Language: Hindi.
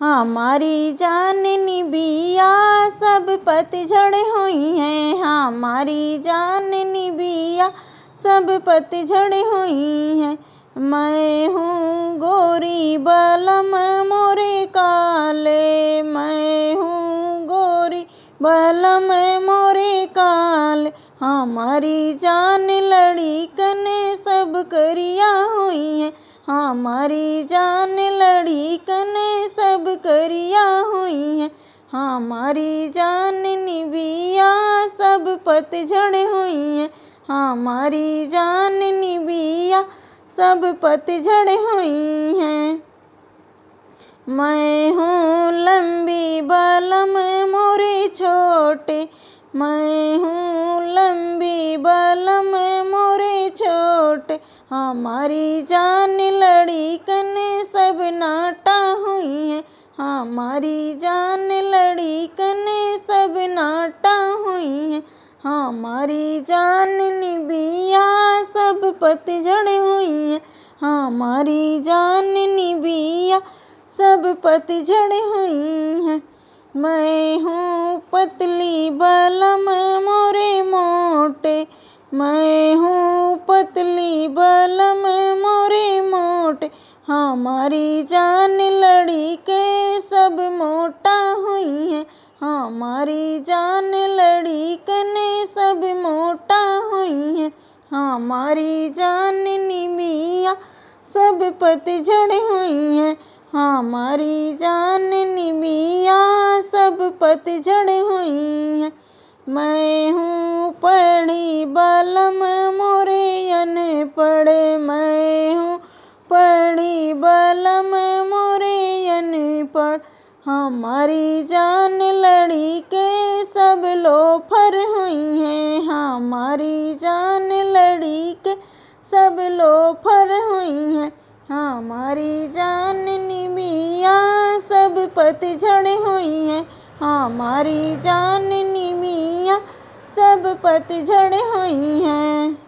हमारी जाननी बिया सब पतझड़ हुई हैं, हमारी जाननी बिया सब पतझड़ हुई हैं। मैं हूँ गोरी बलम मोरे काले, मैं हूँ गोरी बलम मोरे काले। हमारी जान लड़ी कने सब करिया हुई है, हमारी जान लड़ी कने सब करिया हुई है। हमारी जाननी बिया सब पतझड़ हुई है, हमारी जाननी बिया सब पतझड़ हुई हैं। मैं हूँ लंबी बलम मोरे छोटे, मैं हूँ लंबी बलम मोरे छोटे। हमारी जान लड़ी कने सब नाटा हुई है, हमारी जान लड़ी कने सब नाटा हुई है। हमारी जाननी बिया सब पतझड़ हुई है, हमारी जाननी बिया सब पतझड़ हुई हैं। मैं हूँ पतली बलम मोरे मोटे, मैं हूँ पतली बलम मोरे मोटे। हमारी जान लड़ी के सब मोटा हुई है, हमारी जान लड़ी कने सब मोटा हुई है। हमारी जाननी बिया सब पतझड़ हुई है, हमारी जाननी बिया सब पतझड़ हुई है। मैं हूँ पढ़ी बलम मोरे अनपढ़, मैं हूँ पढ़ी बलम मोरे अनपढ़। हमारी जान लड़ी के सब लोफर हुई हैं, हमारी जान लड़ी के सब लोफर हुई हैं। हमारी जाननी बिया सब पतझड़ हुई है, हमारी जाननी बिया सब पतझड़ हुई हैं।